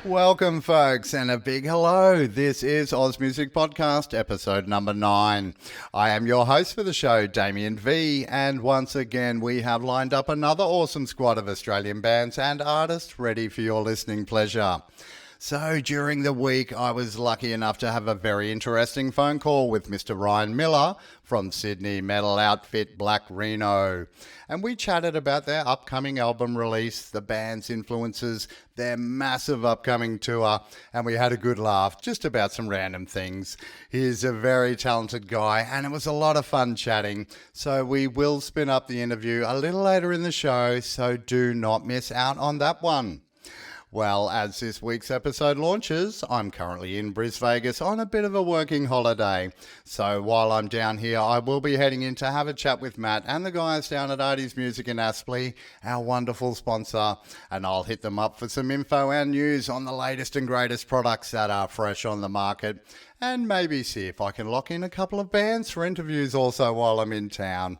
Welcome, folks, and a big hello. This is Oz Music Podcast, episode number 9. I am your host for the show, Damien V, and once again, we have lined up another awesome squad of Australian bands and artists ready for your listening pleasure. So during the week, I was lucky enough to have a very interesting phone call with Mr. Ryan Miller from Sydney metal outfit Black Rheno. And we chatted about their upcoming album release, the band's influences, their massive upcoming tour, and we had a good laugh just about some random things. He's a very talented guy, and it was a lot of fun chatting. So we will spin up the interview a little later in the show, so do not miss out on that one. Well, as this week's episode launches, I'm currently in Vegas on a bit of a working holiday. So while I'm down here, I will be heading in to have a chat with Matt and the guys down at Artie's Music in Aspley, our wonderful sponsor, and I'll hit them up for some info and news on the latest and greatest products that are fresh on the market, and maybe see if I can lock in a couple of bands for interviews also while I'm in town.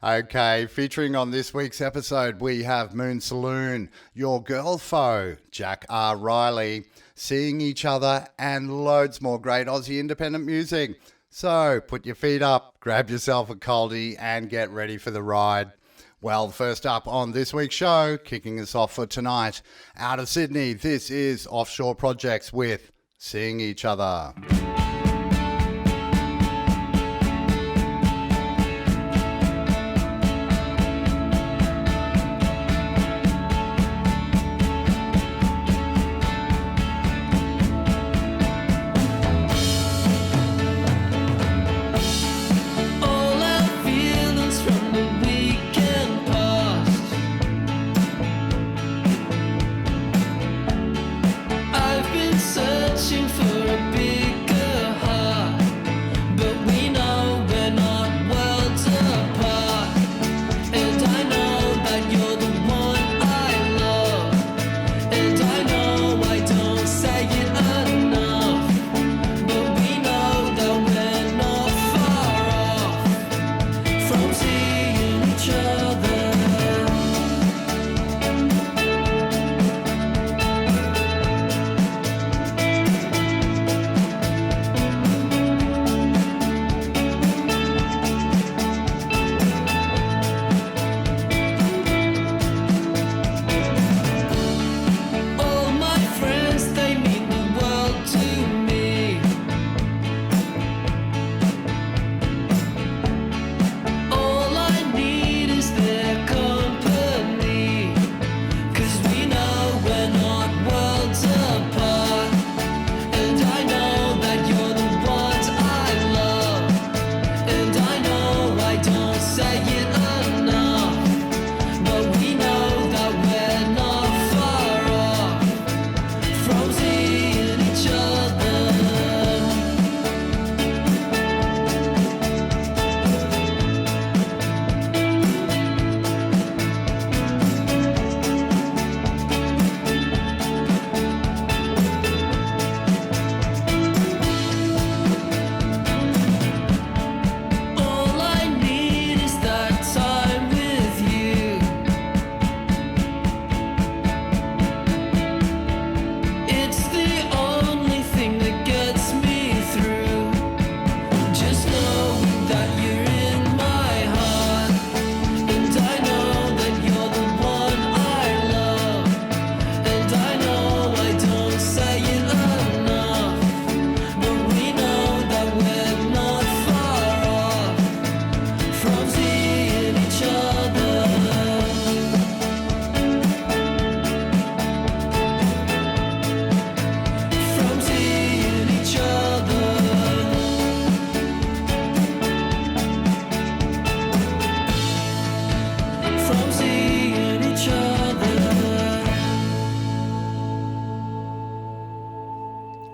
Okay, featuring on this week's episode, we have Saloon, Your Girl Pho, Jack R Reilly, Seeing Each Other, and loads more great Aussie independent music. So put your feet up, grab yourself a coldie, and get ready for the ride. Well, first up on this week's show, kicking us off for tonight, out of Sydney, this is Offshore Projects with Seeing Each Other. Searching for a bigger heart, but we know we're not worlds apart. And I know that you're the one I love, and I know I don't say it enough, but we know that we're not far off from seeing each other.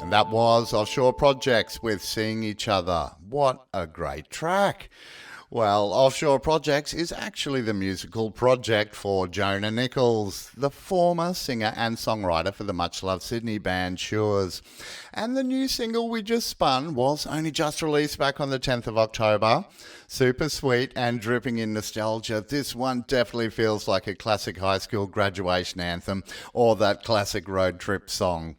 That was Offshore Projects with Seeing Each Other. What a great track. Well, Offshore Projects is actually the musical project for Jonah Nichols, the former singer and songwriter for the much-loved Sydney band Shures. And the new single we just spun was only just released back on the 10th of October. Super sweet and dripping in nostalgia. This one definitely feels like a classic high school graduation anthem or that classic road trip song.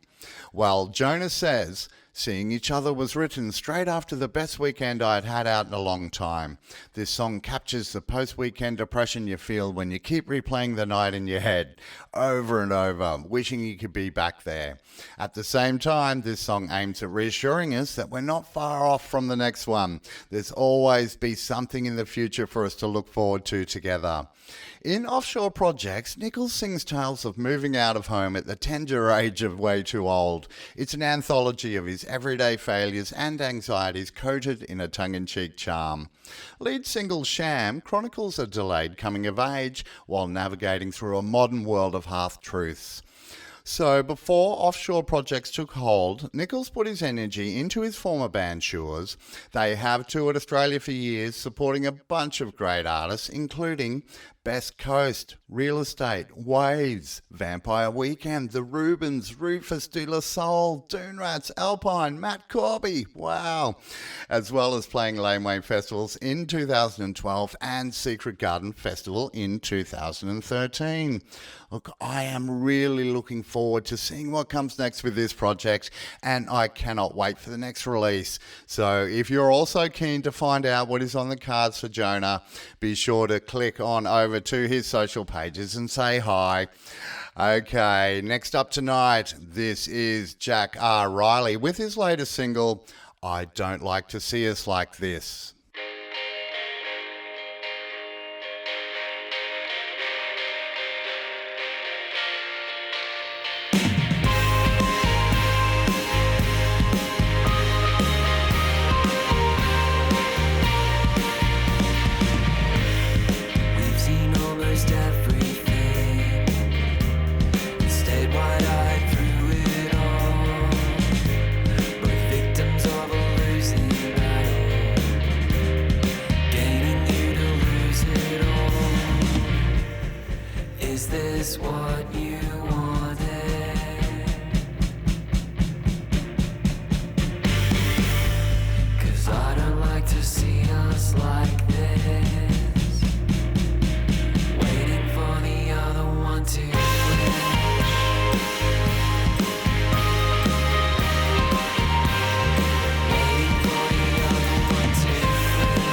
Well, Jonah says, "Seeing Each Other was written straight after the best weekend I'd had out in a long time. This song captures the post-weekend depression you feel when you keep replaying the night in your head over and over, wishing you could be back there. At the same time, this song aims at reassuring us that we're not far off from the next one. There's always be something in the future for us to look forward to together." In Offshore Projects, Nichols sings tales of moving out of home at the tender age of way too old. It's an anthology of his everyday failures and anxieties coated in a tongue-in-cheek charm. Lead single Sham chronicles a delayed coming of age while navigating through a modern world of half-truths. So before Offshore Projects took hold, Nichols put his energy into his former band Shures. They have toured Australia for years, supporting a bunch of great artists, including Best Coast, Real Estate, Waves, Vampire Weekend, The Rubens, Rufus De La Soul, Dune Rats, Alpine, Matt Corby, wow! As well as playing Laneway festivals in 2012 and Secret Garden Festival in 2013. Look, I am really looking forward to seeing what comes next with this project, and I cannot wait for the next release. So if you're also keen to find out what is on the cards for Jonah, be sure to click on over to his social pages and say hi. Okay, next up tonight, this is Jack R Reilly with his latest single, I Don't Like to See Us Like This. What you wanted, 'cause I don't like to see us like this, waiting for the other one to finish, waiting for the other one to finish.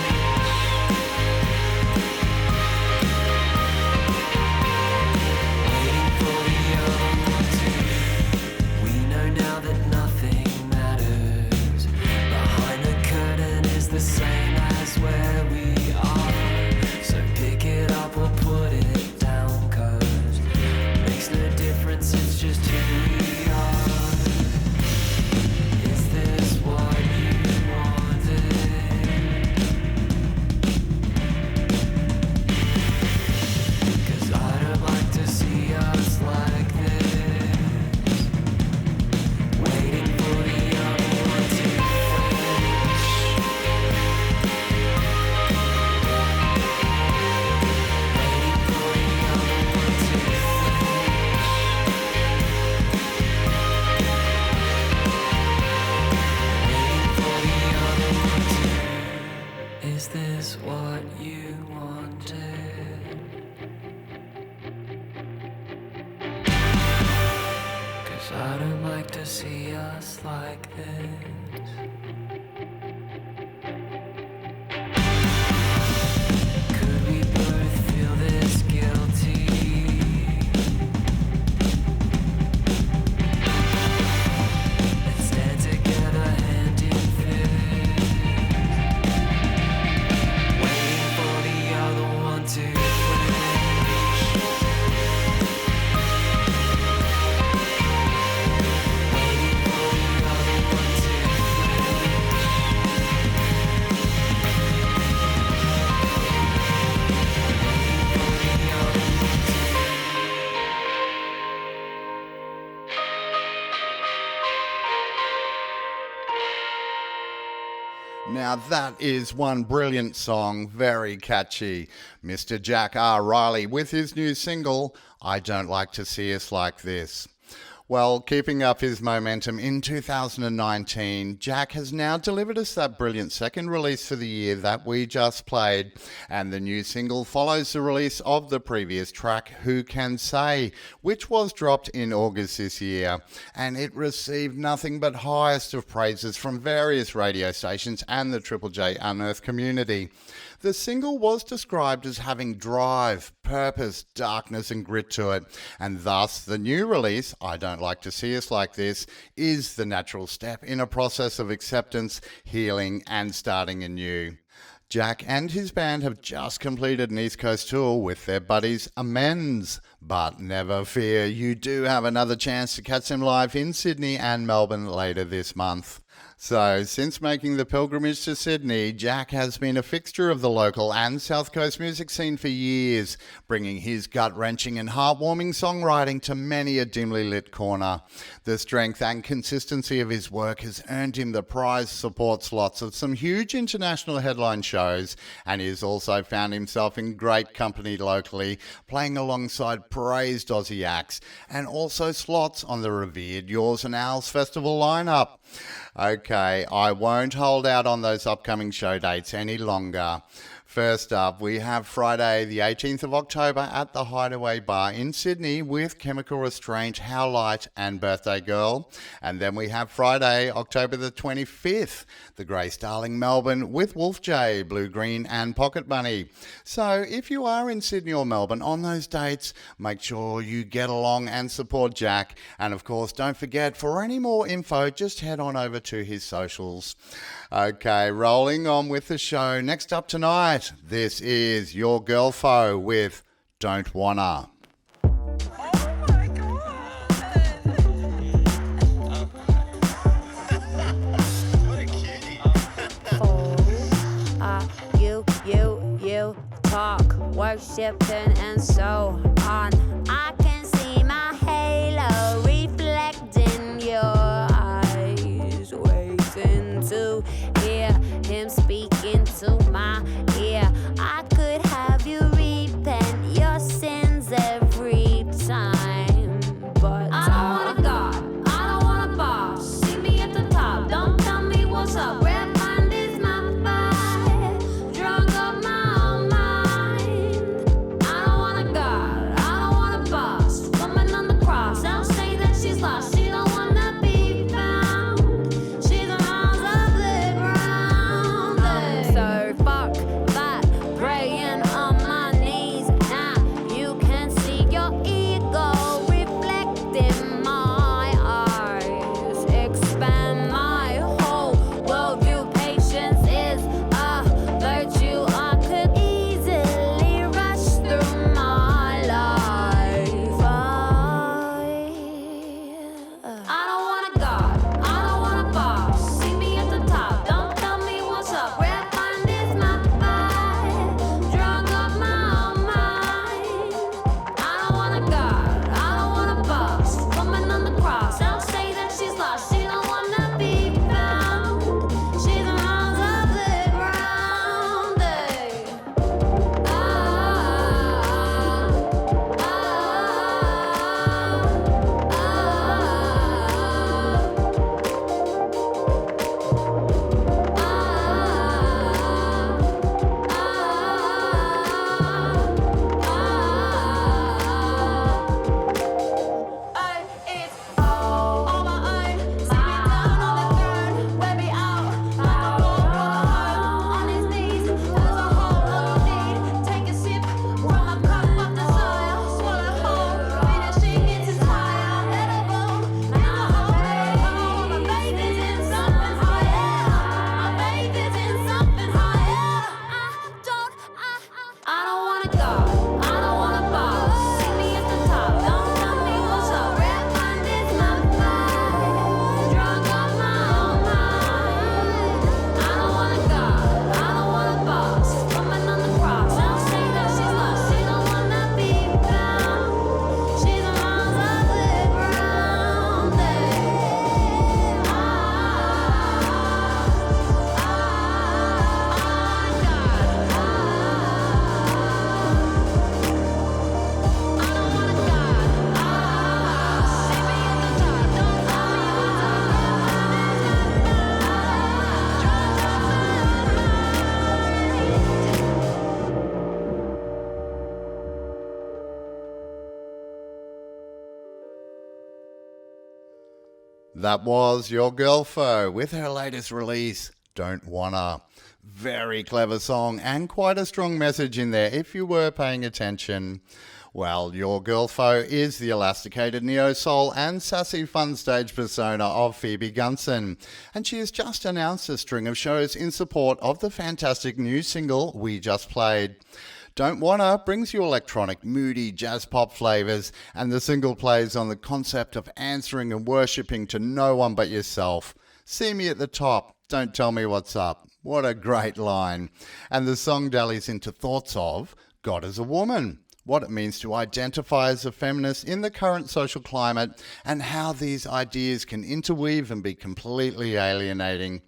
The same as where we are, so pick it up or put it down, 'cause makes no difference, it's just who we are. Is this what you wanted? 'Cause I don't like to see us like this, waiting for the other one to finish. Is this what you wanted? 'Cause I don't like to see us like this. Could we both feel this guilty? Let's stand together hand in fist, waiting for the other one to finish, waiting for the other one to finish. Now that is one brilliant song, very catchy. Mr. Jack R Reilly with his new single, I Don't Like to See Us Like This. Well, keeping up his momentum in 2019, Jack has now delivered us that brilliant second release for the year that we just played, and the new single follows the release of the previous track, Who Can Say, which was dropped in August this year, and it received nothing but highest of praises from various radio stations and the Triple J Unearthed community. The single was described as having drive, purpose, darkness and grit to it, and thus the new release, I Don't Like to See Us Like This, is the natural step in a process of acceptance, healing and starting anew. Jack and his band have just completed an East Coast tour with their buddies Amends, but never fear, you do have another chance to catch them live in Sydney and Melbourne later this month. So, since making the pilgrimage to Sydney, Jack has been a fixture of the local and South Coast music scene for years, bringing his gut-wrenching and heartwarming songwriting to many a dimly lit corner. The strength and consistency of his work has earned him the prize support slots of some huge international headline shows, and he has also found himself in great company locally, playing alongside praised Aussie acts, and also slots on the revered Yours and Ours Festival lineup. Okay, I won't hold out on those upcoming show dates any longer. First up, we have Friday the 18th of October at the Hideaway Bar in Sydney with Chemical Restraint, How Light and Birthday Girl. And then we have Friday, October the 25th, the Grey Starling Melbourne with Wolf J, Blue Green and Pocket Bunny. So if you are in Sydney or Melbourne on those dates, make sure you get along and support Jack. And of course, don't forget, for any more info, just head on over to his socials. Okay, rolling on with the show. Next up tonight, this is your Girl Pho with Don't Wanna. You talk, worshipping and so on. I can see my halo reflecting your eyes, waiting to hear him speaking to my ear. I could have you repent your sins every time, but I don't wanna God, I don't wanna boss. See me at the top, don't tell me what's up. Red mind is my vibe, drunk of my own mind. I don't wanna God, That was your Girl Pho with her latest release, Don't Wanna. Very clever song and quite a strong message in there if you were paying attention. Well, your Girl Pho is the elasticated neo-soul and sassy fun stage persona of Phoebe Gunson, and she has just announced a string of shows in support of the fantastic new single we just played. Don't Wanna brings you electronic, moody jazz pop flavours, and the single plays on the concept of answering and worshipping to no one but yourself. See me at the top, don't tell me what's up. What a great line. And the song dallies into thoughts of God as a woman, what it means to identify as a feminist in the current social climate, and how these ideas can interweave and be completely alienating.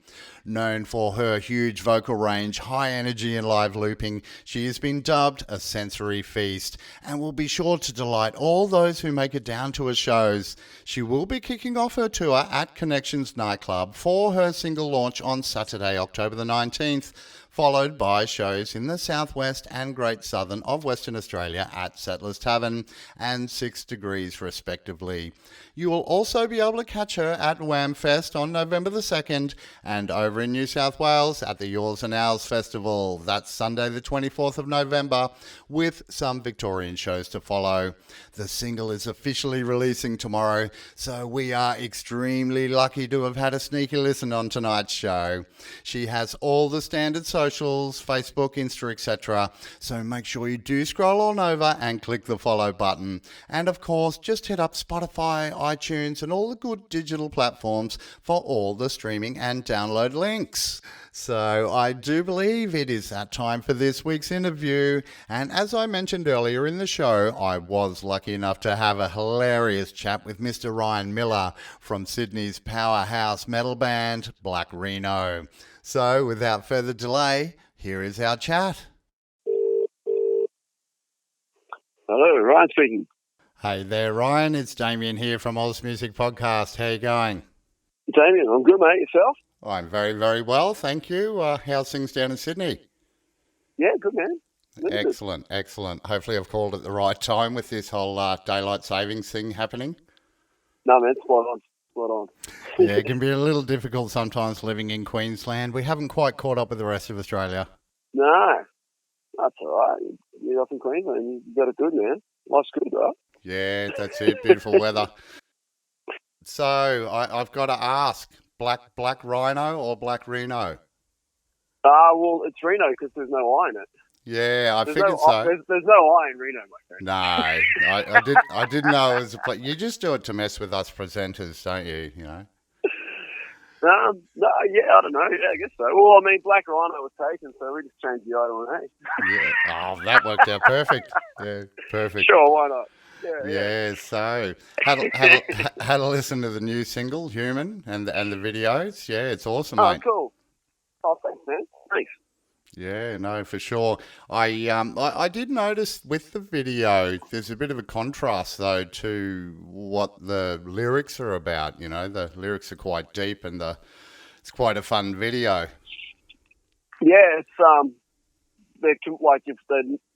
Known for her huge vocal range, high energy and live looping, she has been dubbed a sensory feast and will be sure to delight all those who make it down to her shows. She will be kicking off her tour at Connections Nightclub for her single launch on Saturday, October the 19th, followed by shows in the southwest and Great Southern of Western Australia at Settlers Tavern and 6 Degrees respectively. You will also be able to catch her at Wham Fest on November the 2nd and over in New South Wales at the Yours and Ours Festival. That's Sunday the 24th of November, with some Victorian shows to follow. The single is officially releasing tomorrow, so we are extremely lucky to have had a sneaky listen on tonight's show. She has all the standard socials, Facebook, Insta, etc. So make sure you do scroll on over and click the follow button. And of course, just hit up Spotify, iTunes, and all the good digital platforms for all the streaming and download links. So I do believe it is that time for this week's interview. And as I mentioned earlier in the show, I was lucky enough to have a hilarious chat with Mr. Ryan Miller from Sydney's powerhouse metal band, Black Rheno. So without further delay, here is our chat. Hello, Ryan speaking. Hey there, Ryan. It's Damien here from Oz Music Podcast. How you going? Damien, I'm good, mate. Yourself? I'm very, very well, thank you. How's things down in Sydney? Yeah, good, man. Good. Excellent, excellent. Hopefully I've called at the right time with this whole daylight savings thing happening. No, man, spot on. Spot on. Yeah, it can be a little difficult sometimes living in Queensland. We haven't quite caught up with the rest of Australia. No, that's all right. You're up in Queensland. You got it good, man. Life's good, right? Yeah, that's it. Beautiful weather. So I've got to ask, Black Rhino or Black Reno? Well, it's Reno because there's no I in it. Yeah, I There's figured no, so. There's no I in Reno, my friend. No, I didn't know it was a You just do it to mess with us presenters, don't you? You know. No, yeah, I don't know. Yeah, I guess so. Well, I mean, Black Rhino was taken, so we just changed the I to an A. Yeah. Oh, that worked out perfect. Yeah, perfect. Sure, why not? Yeah. So had a listen to the new single, Human, and the videos. Yeah, it's awesome, Oh, mate. cool. Oh, thanks, man. Thanks. Yeah, no, for sure. I did notice with the video, there's a bit of a contrast though to what the lyrics are about. You know, the lyrics are quite deep, and it's quite a fun video. Yeah, it's they're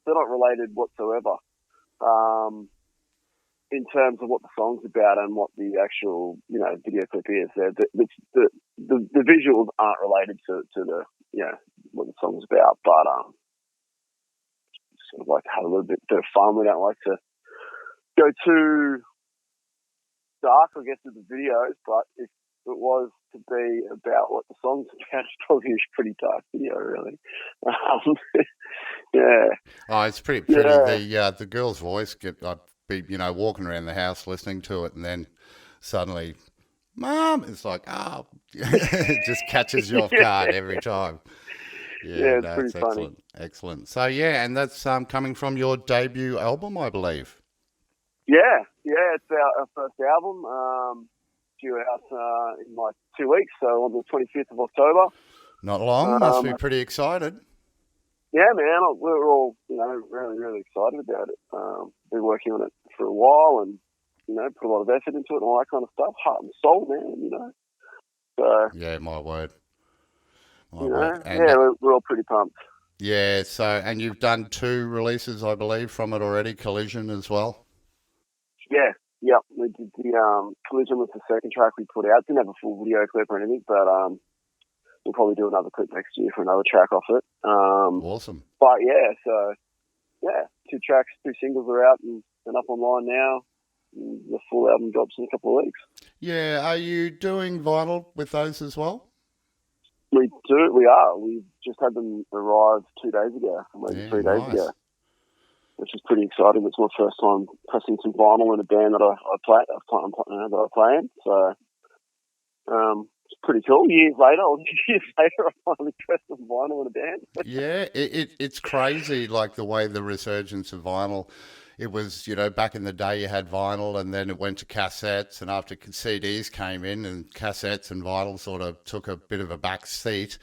not related whatsoever. In terms of what the song's about and what the actual, video clip is, the visuals aren't related to the, what the song's about, but sort of like have a little bit of fun. We don't like to go too dark, I guess, with the videos, but if it was to be about what the song's about, it's probably a pretty dark video, really. Yeah. Oh, it's pretty. Yeah. The girl's voice I'd be, walking around the house listening to it, and then suddenly, Mom, it's like, oh, it just catches you off guard every time. Yeah, it's pretty funny. Excellent. So yeah, and that's coming from your debut album, I believe. Yeah, it's our first album, due out in like 2 weeks, so on the 25th of October. Not long. Must be pretty excited. Yeah, man, we're all, really, really excited about it. Been working on it for a while and, put a lot of effort into it and all that kind of stuff. Heart and soul, man, So, yeah, my word. And, we're all pretty pumped. Yeah, so, and you've done 2 releases, I believe, from it already, Collision as well? Yeah, Yep, we did the Collision was the second track we put out. Didn't have a full video clip or anything, but we'll probably do another clip next year for another track off it. Awesome. But yeah, so yeah, 2 tracks, 2 singles are out and up online now. And the full album drops in a couple of weeks. Yeah, are you doing vinyl with those as well? We do, we are. We just had them arrive 2 days ago, maybe 3 days nice. ago, which is pretty exciting. It's my first time pressing some vinyl in a band that I play in. So it's pretty cool. Years later, I finally pressed some vinyl in a band. Yeah, it's crazy, like the way the resurgence of vinyl. It was, back in the day you had vinyl and then it went to cassettes, and after CDs came in and cassettes and vinyl sort of took a bit of a back seat.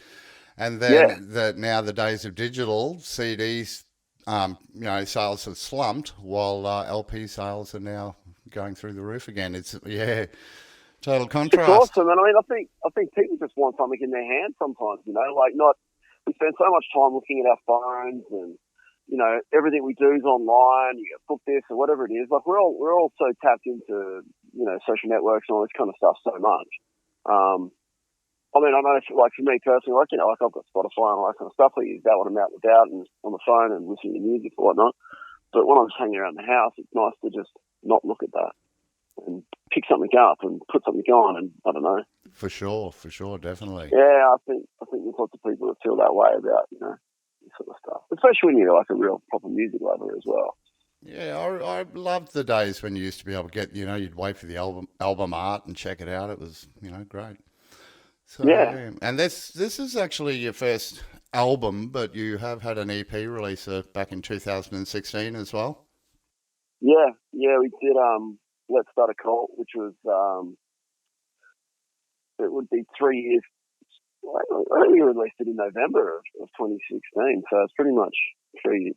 And then now the days of digital, CDs, sales have slumped while LP sales are now going through the roof again. It's, total contrast. It's awesome, and I think people just want something in their hand sometimes. We spend so much time looking at our phones, and everything we do is online. You book this or whatever it is. Like we're all so tapped into social networks and all this kind of stuff so much. I know like for me personally, like I've got Spotify and all that kind of stuff. I use that when I'm out and about and on the phone and listening to music or whatnot. But when I'm just hanging around the house, it's nice to just not look at that and pick something up and put something on, and I don't know. For sure, definitely. Yeah, I think there's lots of people that feel that way about this sort of stuff, especially when you're like a real proper music lover as well. Yeah, I loved the days when you used to be able to get, you'd wait for the album art and check it out. It was, great. So, yeah. And this is actually your first album, but you have had an EP release back in 2016 as well. Yeah, we did. Let's Start a Cult, which was it would be 3 years. I think we released it in November of 2016, so it's pretty much 3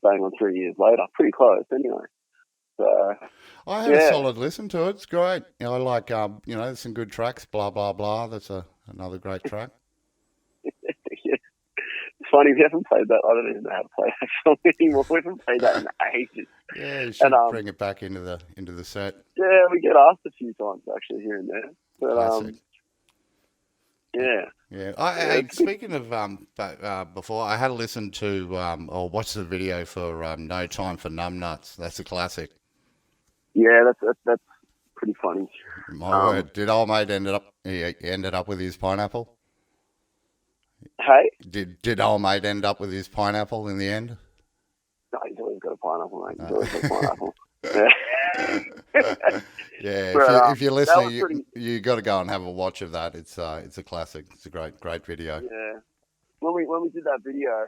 years later. Pretty close, anyway. So I had a solid listen to it. It's great. I like there's some good tracks. Blah blah blah. That's another great track. Yeah. It's funny, we haven't played that. I don't even know how to play that song anymore. We haven't played that in ages. Yeah, you should bring it back into the set. Yeah, we get asked a few times actually here and there. But classic. Yeah. Speaking of before, I had listened to or watched the video for No Time for Numbnuts. That's a classic. Yeah, that's pretty funny. My word, did old mate ended up with his pineapple? Hey? Did old mate end up with his pineapple in the end? No, he's always got a pineapple, mate. He's always got a pineapple. Yeah. Yeah, But, if you're listening, you got to go and have a watch of that. It's a classic. It's a great video. Yeah. When we did that video,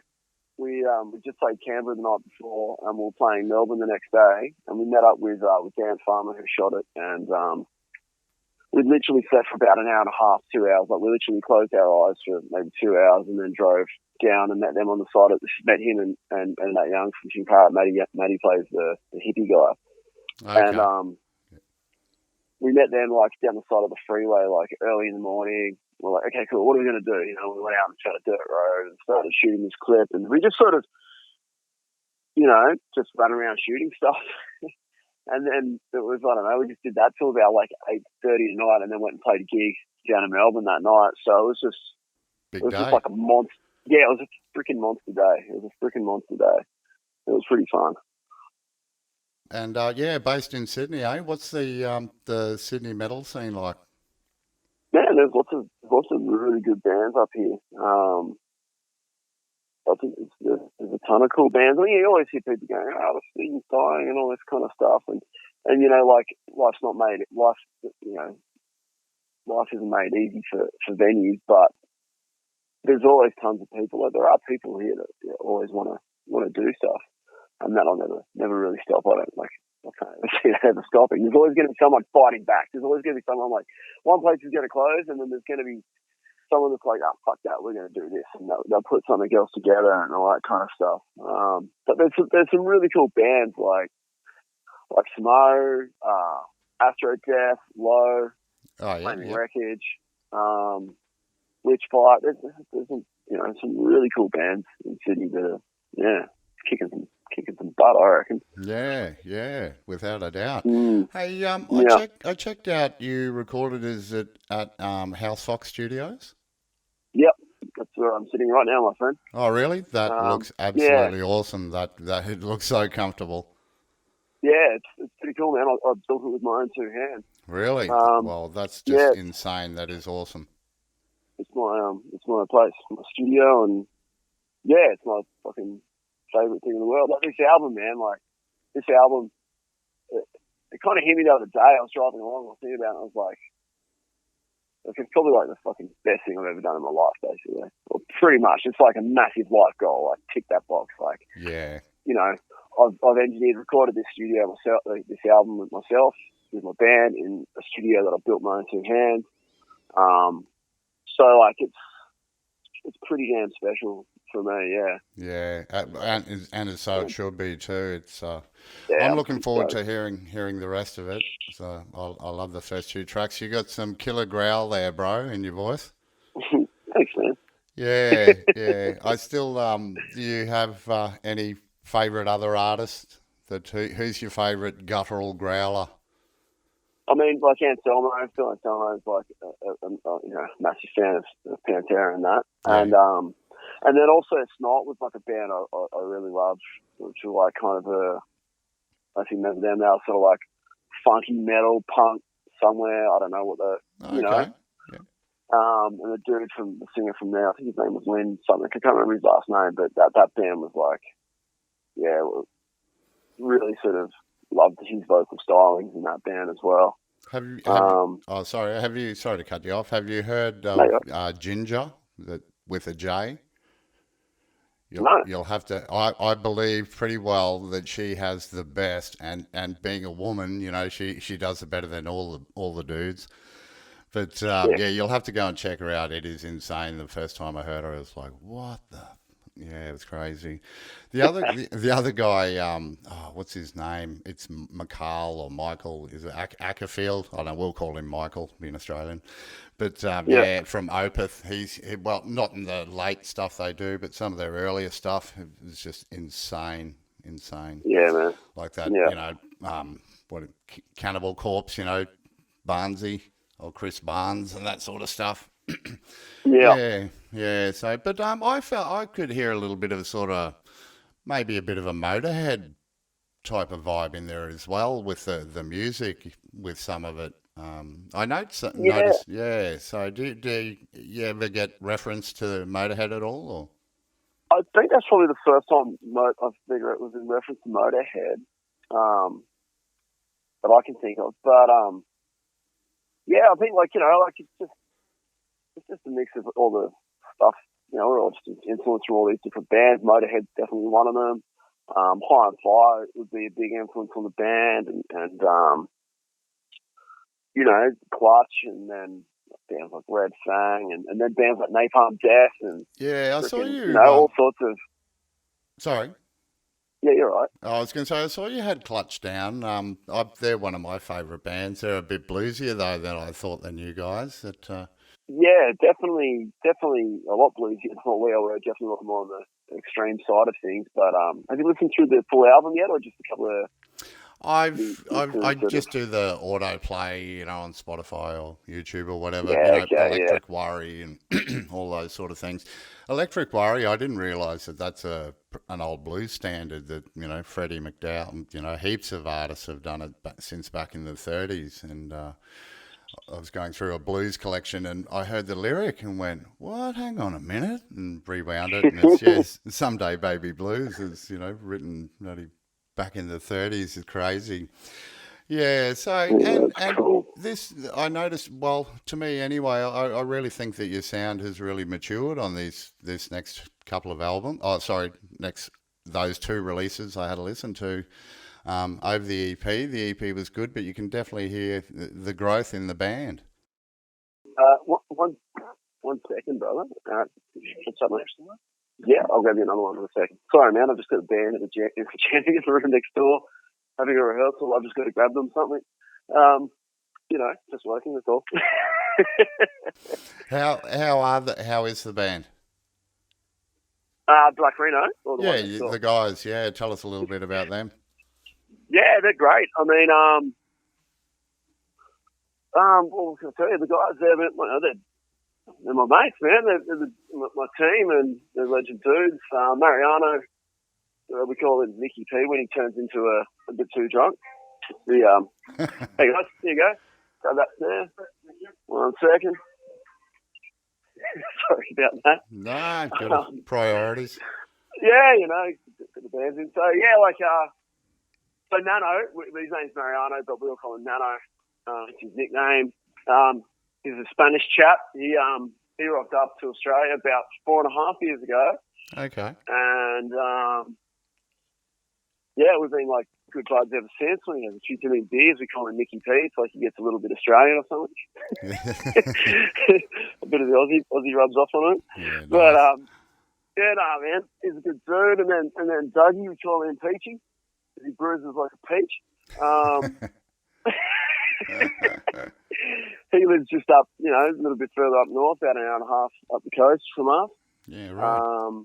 we just played Canberra the night before, and we were playing Melbourne the next day, and we met up with Dan Farmer who shot it, and we literally sat for about an hour and a half, 2 hours. Like we literally closed our eyes for maybe 2 hours, and then drove down and met them on the side. Met him and that young from King Parrot. Matty plays the hippie guy, Okay. and we met them like down the side of the freeway, like early in the morning. We're like, okay, cool. What are we going to do? We went out and shot a dirt road and started shooting this clip, and we just sort of, just ran around shooting stuff. And then it was, I don't know, we just did that till about like 8:30 at night, and then went and played a gig down in Melbourne that night. So it was just, just like a monster. Yeah, it was a freaking monster day. It was pretty fun. And based in Sydney, eh? What's the Sydney metal scene like? Man, there's lots of really good bands up here. I think there's a ton of cool bands. I mean, you always hear people going, the scene's dying and all this kind of stuff. And like life's not made, life isn't made easy for venues, but there's always tons of people. Like, there are people here that always want to do stuff, and that'll never really stop. I can't ever see that ever stopping. There's always going to be someone fighting back. There's always going to be someone like, one place is going to close, and then there's going to be someone that's like, fuck that, we're going to do this, and they'll put something else together and all that kind of stuff. But there's some really cool bands like Smo, Astro Death, Low, Flaming Wreckage, Witchfight. There's some really cool bands in Sydney that are kicking kicking some butt, I reckon. Yeah, without a doubt. Mm. Hey, Yeah. I checked out you recorded at House Fox Studios. Yep. That's where I'm sitting right now, my friend. Oh, really? That looks Yeah. absolutely awesome. That it looks so comfortable. Yeah, it's pretty cool, man. I built it with my own two hands. Really? Well, that's just Yeah, insane. That is awesome. it's my place, my studio, and yeah, it's my fucking favorite thing in the world. Like this album, man. Like this album, it kind of hit me the other day. I was driving along, I was thinking about it, and I was like, it's probably like the fucking best thing I've ever done in my life, basically. Well, pretty much. It's like a massive life goal. Like tick that box. Like, Yeah. you know, I've engineered, recorded this studio myself, this album with myself, with my band in a studio that I built my own two hands. So like it's pretty damn special for me, yeah. Yeah, and so it should be too. It's Yeah, I'm looking forward so- to hearing the rest of it. So I love the first two tracks. You got some killer growl there, bro, in your voice. Thanks, man. Yeah. I still do you have any favourite other artists? Who's your favourite guttural growler? I mean, like Anselmo, Phil Anselmo is like a massive fan of Pantera and that, Yeah. and then also Snot was like a band I really loved, which were like kind of I think remember them. They were sort of like funky metal punk somewhere. I don't know what you know. Okay. And the dude the singer from there, I think his name was Lynn something. I can't remember his last name, but that band was like, yeah, really sort of loved his vocal stylings in that band as well. Sorry to cut you off. Have you heard No, of Ginger with a J? No. You'll have to. I believe pretty well that she has the best, and being a woman, you know, she does it better than all the dudes. But yeah, you'll have to go and check her out. It is insane. The first time I heard her, I was like, what the. Yeah, it was crazy. The other guy, what's his name? It's McCall or Michael. Is it Ackerfield? I don't know. We'll call him Michael, being Australian. But from Opeth, he's well, not in the late stuff they do, but some of their earlier stuff is just insane. Yeah, man. Like that, Yeah. you know, Cannibal Corpse, you know, Barnesy or Chris Barnes and that sort of stuff. Yeah. So, but I felt I could hear a little bit of maybe a bit of a Motorhead type of vibe in there as well with the music, with some of it. I noticed. Yeah. So, do you ever get reference to Motorhead at all? Or? I think that's probably the first time I figure it was in reference to Motorhead that I can think of. But yeah, I think it's just a mix of all the stuff. You know, we're all just influenced from all these different bands. Motorhead's definitely one of them. High on Fire would be a big influence on the band, and you know, Clutch, and then bands like Red Fang, and then bands like Napalm Death, and yeah, I saw you. You know, all sorts of. Sorry. Yeah, you're right. I was going to say, I saw you had Clutch Down. They're one of my favourite bands. They're a bit bluesier though than I thought than you guys. Yeah, definitely a lot bluesier than what we are. We're definitely a lot more on the extreme side of things. But have you listened through the full album yet, or just a couple of? I just do the autoplay, you know, on Spotify or YouTube or whatever. Yeah, Electric Worry and all those sort of things. Electric Worry, I didn't realise that that's an old blues standard that, you know, Freddie McDowell, you know, heaps of artists have done it since back in the 30s. And I was going through a blues collection and I heard the lyric and went, what? Hang on a minute. And rewound it. And it's, yes, Someday Baby Blues is, you know, written bloody back in the 30s. Is crazy. Yeah, so, and cool. this, I noticed, well, to me anyway, I really think that your sound has really matured on this next couple of albums. Oh, sorry, those two releases I had to listen to over the EP. The EP was good, but you can definitely hear the growth in the band. One second, brother. What's up, mate? Yeah, I'll grab you another one in a second. Sorry, man, I've just got a band jamming in the room next door, having a rehearsal. I've just got to grab them something. You know, just working, that's all. How is the band? Black Rheno, or the Yeah, one next door? the guys. Yeah, tell us a little bit about them. Yeah, they're great. I mean, what was I going to tell you? The guys there, they're my mates, man. They're my team, and they're legend dudes. Mariano, we call him Nicky P when he turns into a bit too drunk. Hey guys, here you go. Grab that there. 1 second. Sorry about that. No, good priorities. Yeah, put the bands in. So yeah, so Nano, his name's Mariano, but we all call him Nano. It's his nickname. He's a Spanish chap. He rocked up to Australia about 4.5 years ago. Okay. And yeah, we've been like good buds ever since. When he has a few too many beers, we call him Nicky P. It's like he gets a little bit Australian or something. A bit of the Aussie rubs off on him. Yeah, nice. But yeah, no, man, he's a good dude. And then Dougie, we call him Peachy. He bruises like a peach. He lives just up, a little bit further up north, about an hour and a half up the coast from us. Yeah, right.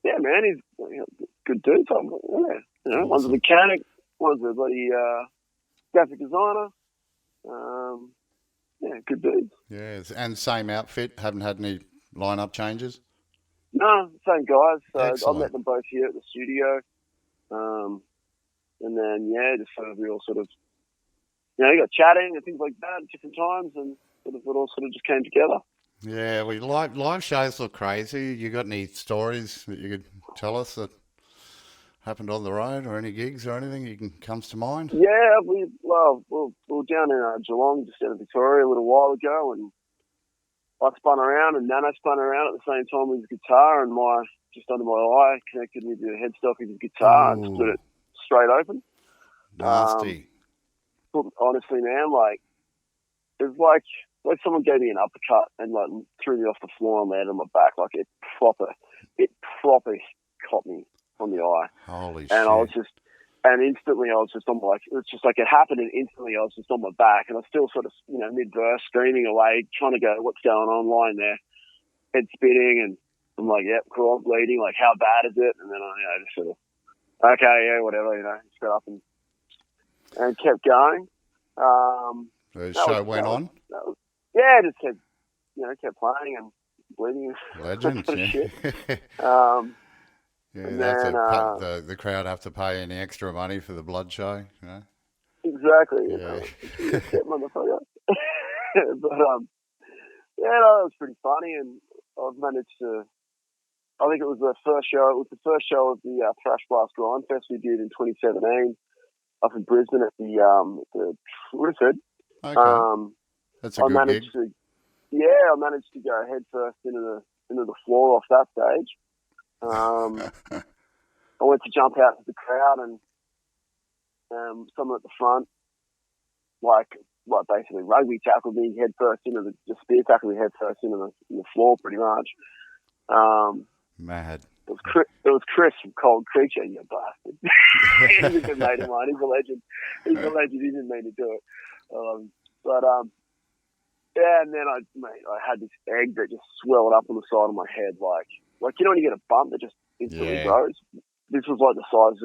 Yeah, man, he's a good dude. So, yeah, Awesome. One's a mechanic, one's a bloody graphic designer. Yeah, good dudes. Yeah, and same outfit. Haven't had any lineup changes. No, same guys. So Excellent. I met them both here at the studio. And then, yeah, just we all sort of, you got chatting and things like that at different times, and it all sort of just came together. Yeah, live shows look crazy. You got any stories that you could tell us that happened on the road, or any gigs or anything comes to mind? Yeah, we were down in Geelong, just out of Victoria, a little while ago, and I spun around, and Nano spun around at the same time with his guitar, and just under my eye connected with the headstock of his guitar and split it straight open. Nasty. Honestly, man, it's like someone gave me an uppercut and threw me off the floor and landed on my back. Like it proper caught me on the eye. Holy shit. And instantly I was just on it's just like it happened, and instantly I was just on my back, and I was still sort of, mid-verse screaming away, trying to go, what's going on, lying there, head spinning, and I'm like, yep, cool, I'm bleeding, like, how bad is it? And then I just sort of, okay, yeah, whatever, just got up and kept going. The show went on? Yeah, just kept playing and bleeding. Legend, yeah. Yeah, the crowd have to pay any extra money for the blood show, Exactly. Yeah. Motherfucker. But yeah, no, it was pretty funny, and I've managed to. I think it was the first show. It was the first show of the Thrash Blast Grind Fest we did in 2017 up in Brisbane at the Woodford. Okay. That's a good gig. I managed to go head first into the floor off that stage. I went to jump out to the crowd, and someone at the front, basically rugby tackled me head first just spear tackled me head first into the floor, pretty much. Mad. It was Chris from Cold Creature, you bastard. He's a good mate of mine. He's a legend. He didn't mean to do it. Yeah, and then I had this egg that just swelled up on the side of my head, like when you get a bump that just instantly grows. This was like the size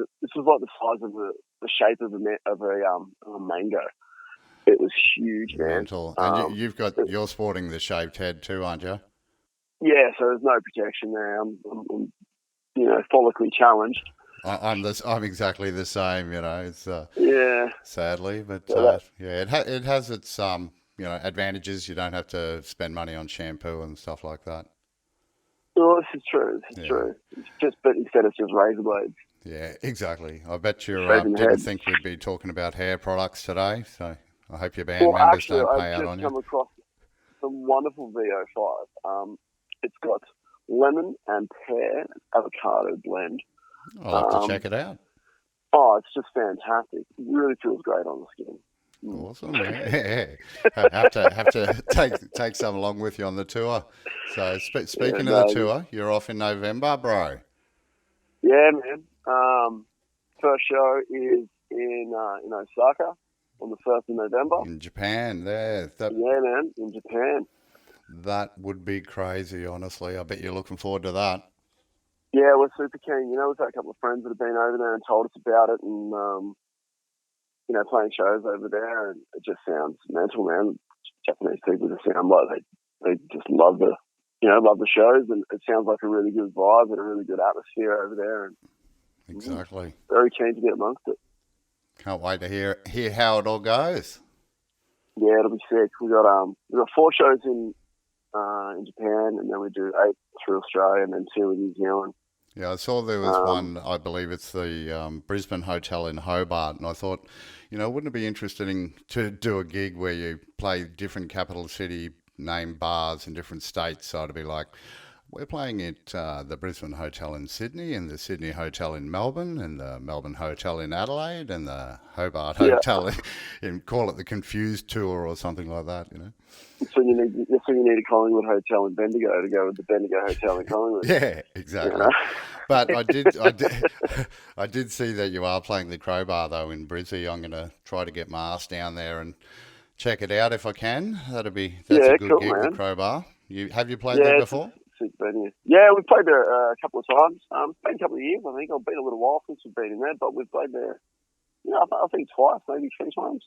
of the shape of a mango. It was huge, man. Mental. And you're sporting the shaved head too, aren't you? Yeah, so there's no protection there. I'm follically challenged. I'm exactly the same. It's yeah. Sadly, but it has its advantages. You don't have to spend money on shampoo and stuff like that. Well, this is true. But instead it's just razor blades. Yeah, exactly. I bet you didn't think we'd be talking about hair products today, so I hope your band members don't pay out on you. I've just come across some wonderful VO5. It's got lemon and pear avocado blend. I'll have to check it out. Oh, it's just fantastic. It really feels great on the skin. Awesome. Yeah. have to take some along with you on the tour. So speaking of the tour, you're off in November, bro. Yeah, man. First show is in Osaka on the 1st of November. In Japan, there. Yeah, man, in Japan. That would be crazy, honestly. I bet you're looking forward to that. Yeah, we're super keen. You know, we've got a couple of friends that have been over there and told us about it, and you know, playing shows over there, and it just sounds mental, man. Japanese people just sound like they just love the shows, and it sounds like a really good vibe and a really good atmosphere over there. And Exactly. very keen to get amongst it. Can't wait to hear how it all goes. Yeah, it'll be sick. We got 4 shows in Japan, and then we do 8 through Australia, and then 2 in New Zealand. Yeah, I saw there was one, I believe it's the Brisbane Hotel in Hobart, and I thought, you know, wouldn't it be interesting to do a gig where you play different capital city name bars in different states? So it'd be like, we're playing at the Brisbane Hotel in Sydney, and the Sydney Hotel in Melbourne, and the Melbourne Hotel in Adelaide, and the Hobart Hotel call it the Confused Tour or something like that, you know. So you need a Collingwood Hotel in Bendigo to go with the Bendigo Hotel in Collingwood. Yeah, exactly. You know? But I did see that you are playing the Crowbar though in Brizzy. I'm going to try to get my ass down there and check it out if I can. That's a good cool, gig, man. the Crowbar. Have you played there before? Yeah, we've played there a couple of times. It's been a couple of years, I think. It's been a little while since we've been in there, but we've played there, you know, I think twice, maybe 3 times.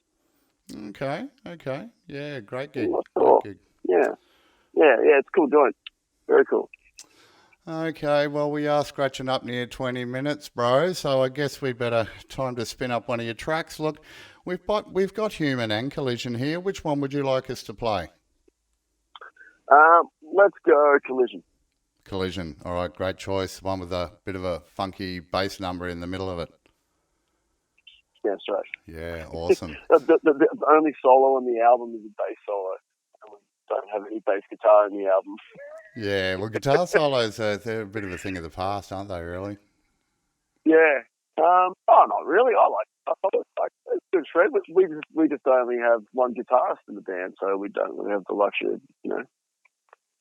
Okay. Yeah, great gig. Cool. Great gig. Yeah, it's a cool joint. Very cool. Okay, well, we are scratching up near 20 minutes, bro, so I guess we better time to spin up one of your tracks. Look, we've got Human and Collision here. Which one would you like us to play? Let's go Collision. Collision. All right, great choice. One with a bit of a funky bass number in the middle of it. Yeah, that's right. Yeah, awesome. the only solo on the album is a bass solo. And we don't have any bass guitar in the album. Yeah, well, guitar solos, they're a bit of a thing of the past, aren't they, really? Yeah. Not really. I like it's good shred. We just only have one guitarist in the band, so we don't really have the luxury of, you know,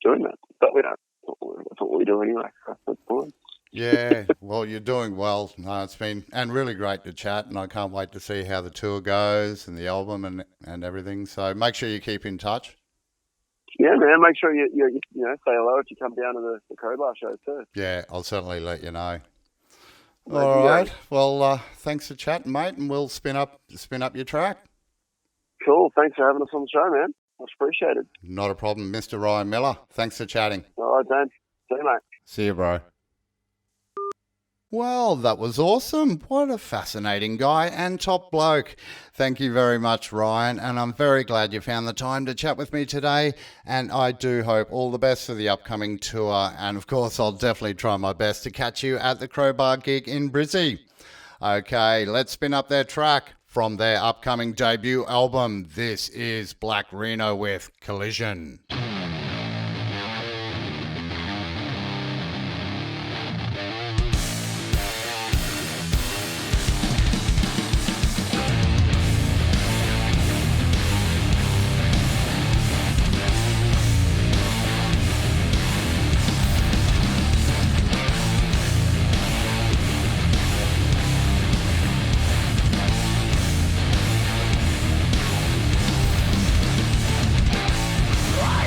doing that. But we don't. That's what we do anyway. That's fine. Yeah, well, you're doing well. No, it's been really great to chat, and I can't wait to see how the tour goes and the album and everything. So make sure you keep in touch. Yeah, man. Make sure you know, say hello if you come down to the Crowbar show too. Yeah, I'll certainly let you know. All right. Well, thanks for chatting, mate, and we'll spin up your track. Cool. Thanks for having us on the show, man. Much appreciated. Not a problem, Mr. Ryan Miller. Thanks for chatting. All right, Dan. See you, mate. See you, bro. Well, that was awesome. What a fascinating guy and top bloke. Thank you very much, Ryan, and I'm very glad you found the time to chat with me today, and I do hope all the best for the upcoming tour, and of course I'll definitely try my best to catch you at the Crowbar gig in Brizzy. Okay, let's spin up their track from their upcoming debut album. This is Black Rheno with Collision. Right.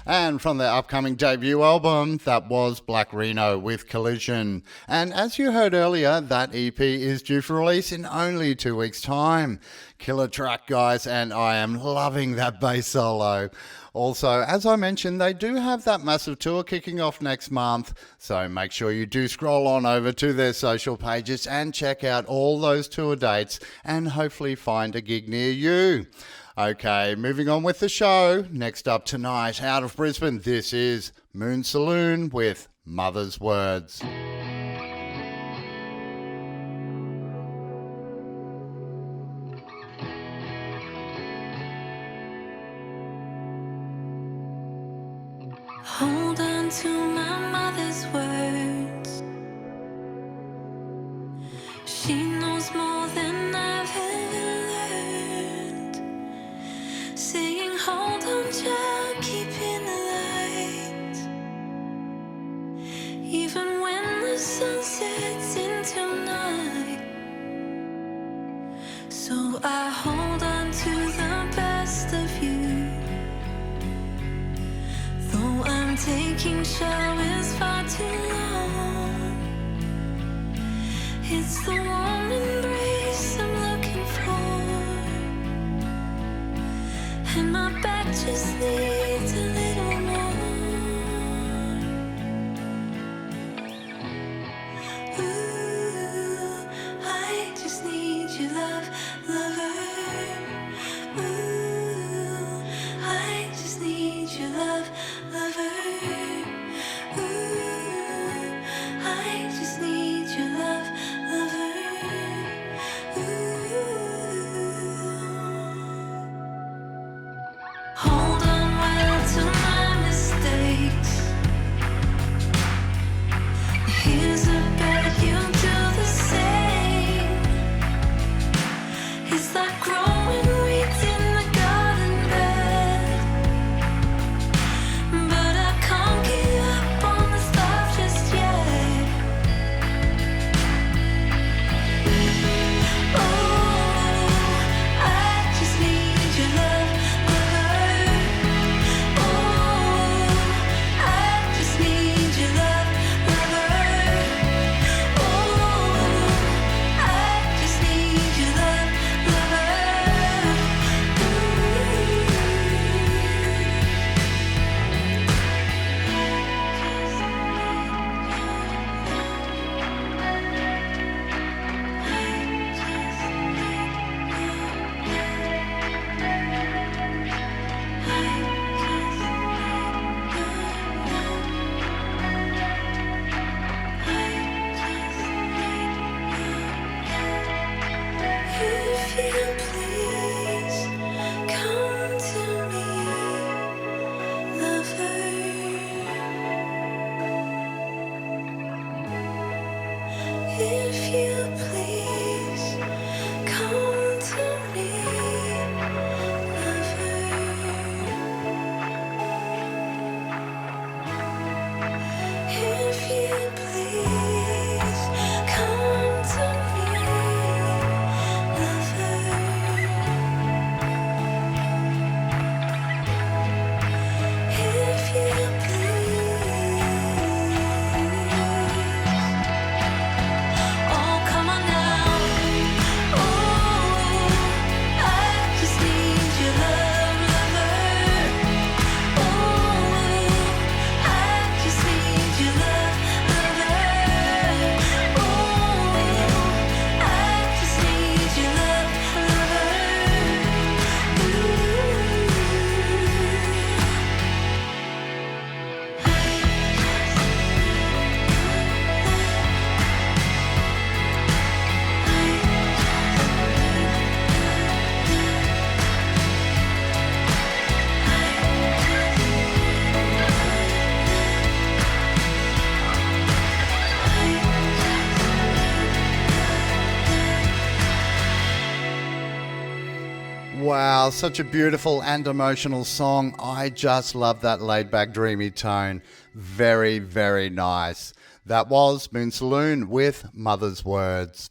And from their upcoming debut album, that was Black Rheno with Collision. And as you heard earlier, that EP is due for release in only 2 weeks' time. Killer track, guys, and I am loving that bass solo. Also, as I mentioned, they do have that massive tour kicking off next month, so make sure you do scroll on over to their social pages and check out all those tour dates and hopefully find a gig near you. Okay, moving on with the show. Next up tonight, out of Brisbane, this is Moon Saloon with Mother's Words. Hold on to my mother's words. She knows more than I've ever learned. Saying, hold on, child, keep in the light. Even when the sun sets into night. So I hold on to the best of you. Though I'm taking showers far too long, it's the warm embrace I'm looking for, and my back just needs a little more. Ooh, I just need your love, lover. Ooh, I just need your love, lover. Ooh, I just need your love, lover. Hold on well to my mistakes. Here's a bet you'll do the same. It's like growing weeds in the garden bed. But I can't give up on this love just yet. Oh, I just need your love, lover. Oh, I just need your love, lover. Oh, I just need your love, lover. If you please come to me, lover. If you please come to me, lover. If you please come to me, lover. If you please. Oh, come on now. Oh, I just need your love, lover. Oh, I just need your love, lover. Oh, I just need your love, lover. Wow, such a beautiful and emotional song. I just love that laid-back, dreamy tone. Very, very nice. That was Moon Saloon with Mother's Words.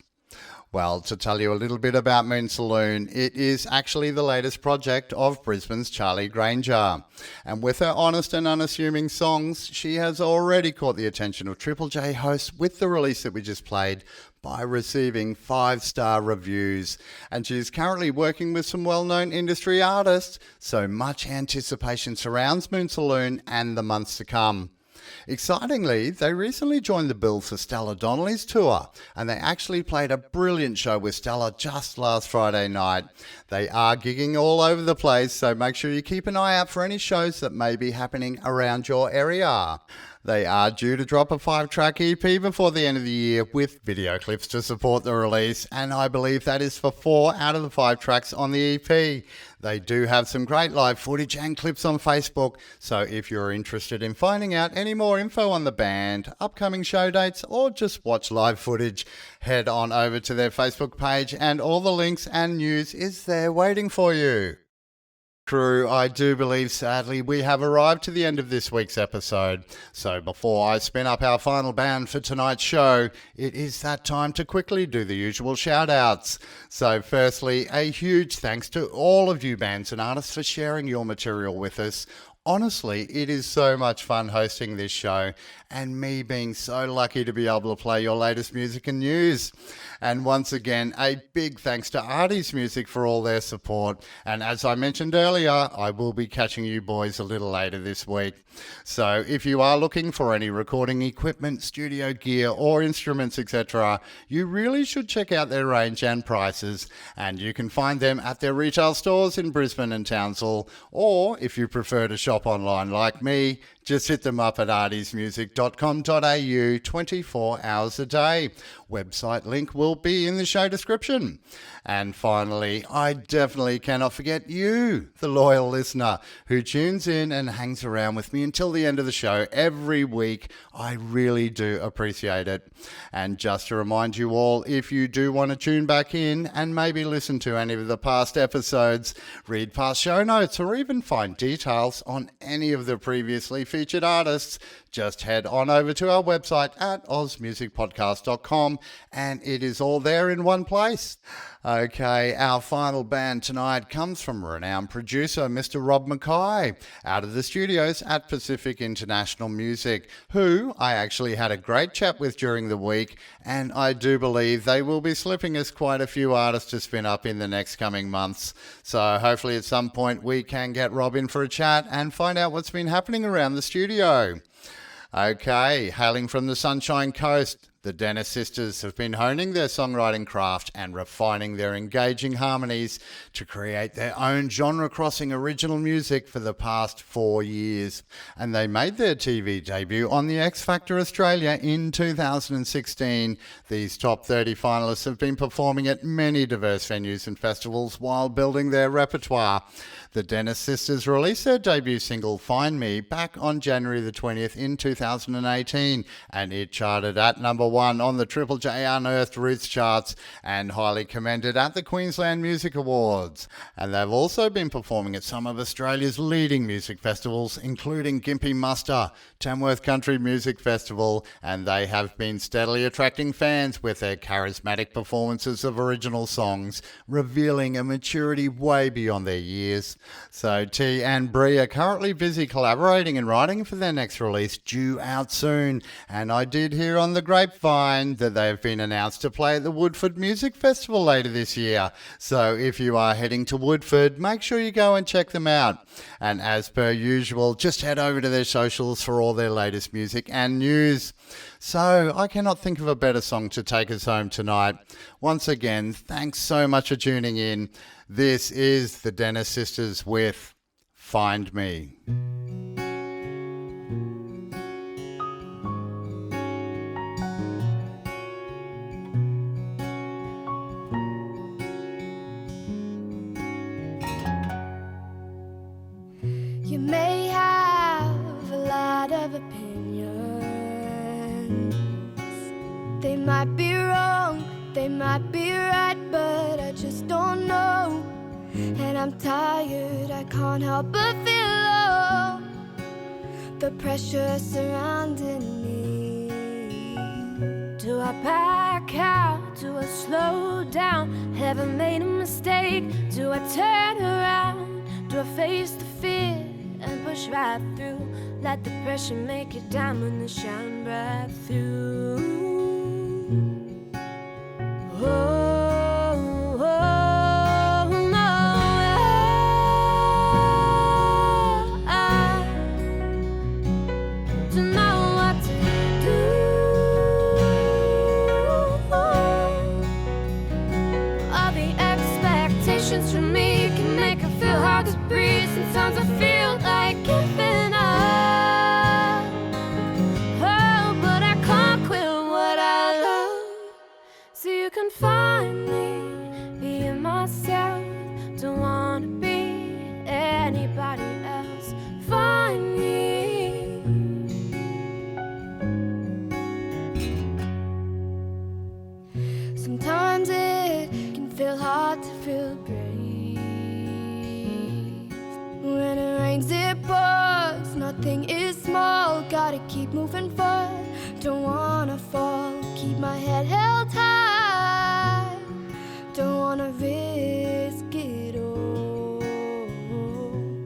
Well, to tell you a little bit about Moon Saloon, it is actually the latest project of Brisbane's Charlie Granger. And with her honest and unassuming songs, she has already caught the attention of Triple J hosts with the release that we just played by receiving 5-star reviews. And she's currently working with some well-known industry artists, so much anticipation surrounds Moon Saloon and the months to come. Excitingly, they recently joined the bill for Stella Donnelly's tour, and they actually played a brilliant show with Stella just last Friday night. They are gigging all over the place, so make sure you keep an eye out for any shows that may be happening around your area. They are due to drop a 5-track EP before the end of the year with video clips to support the release, and I believe that is for 4 out of the 5 tracks on the EP. They do have some great live footage and clips on Facebook, so if you're interested in finding out any more info on the band, upcoming show dates, or just watch live footage, head on over to their Facebook page and all the links and news is there waiting for you. Crew, I do believe, sadly, we have arrived to the end of this week's episode. So before I spin up our final band for tonight's show, it is that time to quickly do the usual shout-outs. So firstly, a huge thanks to all of you bands and artists for sharing your material with us. Honestly, it is so much fun hosting this show and me being so lucky to be able to play your latest music and news. And once again, a big thanks to Artie's Music for all their support. And as I mentioned earlier, I will be catching you boys a little later this week. So if you are looking for any recording equipment, studio gear or instruments, etc., you really should check out their range and prices. And you can find them at their retail stores in Brisbane and Townsville, or if you prefer to shop online like me, just hit them up at artiesmusic.com.au 24 hours a day. Website link will be in the show description. And finally, I definitely cannot forget you, the loyal listener, who tunes in and hangs around with me until the end of the show every week. I really do appreciate it. And just to remind you all, if you do want to tune back in and maybe listen to any of the past episodes, read past show notes, or even find details on any of the previously featured artists, just head on over to our website at ozmusicpodcast.com and it is all there in one place. Okay, our final band tonight comes from renowned producer Mr. Rob Mackay out of the studios at Pacific International Music, who I actually had a great chat with during the week, and I do believe they will be slipping us quite a few artists to spin up in the next coming months. So hopefully at some point we can get Rob in for a chat and find out what's been happening around the studio. Okay, hailing from the Sunshine Coast, the Dennis sisters have been honing their songwriting craft and refining their engaging harmonies to create their own genre-crossing original music for the past 4 years. And they made their TV debut on the X Factor Australia in 2016. These top 30 finalists have been performing at many diverse venues and festivals while building their repertoire. The Dennis sisters released their debut single, Find Me, back on January the 20th in 2018, and it charted at number 1 on the Triple J Unearthed Roots charts and highly commended at the Queensland Music Awards. And they've also been performing at some of Australia's leading music festivals, including Gympie Muster, Tamworth Country Music Festival, and they have been steadily attracting fans with their charismatic performances of original songs, revealing a maturity way beyond their years. So T and Bree are currently busy collaborating and writing for their next release, due out soon. And I did hear on the grapevine that they have been announced to play at the Woodford Music Festival later this year. So if you are heading to Woodford, make sure you go and check them out. And as per usual, just head over to their socials for all their latest music and news. So I cannot think of a better song to take us home tonight. Once again, thanks so much for tuning in. This is the Dennis sisters with Find Me. You may have a lot of opinions. They might be wrong, they might be right, but I just don't know. And I'm tired, I can't help but feel the pressure surrounding me. Do I back out? Do I slow down? Have I made a mistake? Do I turn around? Do I face the fear and push right through? Let the pressure make you diamond and shine right through. Oh, oh, no, I don't know what to do. All the expectations from me can make it feel hard to breathe. Sometimes I feel like giving up. Oh, but I can't quit what I love. So you can find me being myself. Don't wanna be anybody else. Find me. Sometimes it can feel hard to feel brave. When it rains, it pours. Nothing is small. Gotta keep moving forward. Don't wanna fall. Keep my head held high. Don't wanna risk it all.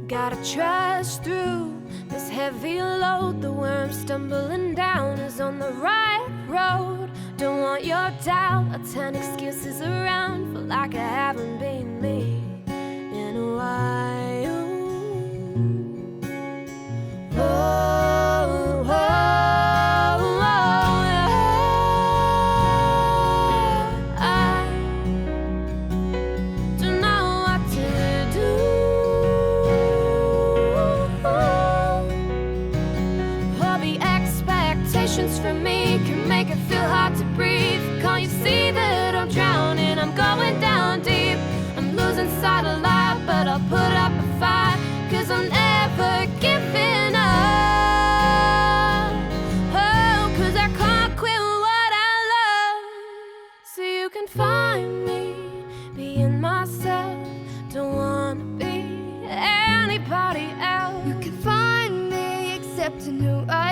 Gotta trust through this heavy load. The where I'm stumbling down is on the right road. Don't want your doubt. A ton excuses around. Feel like I haven't been me in a while. Oh, oh, oh, I don't know what to do. All the expectations from me can make it feel hard to breathe. Can't you see that I'm drowning? I'm going down deep. I'm losing sight of life, but I'll put up a fight. 'Cause I'm never giving up. Oh, 'cause I can't quit what I love. So you can find me being myself. Don't wanna be anybody else. You can find me accepting who I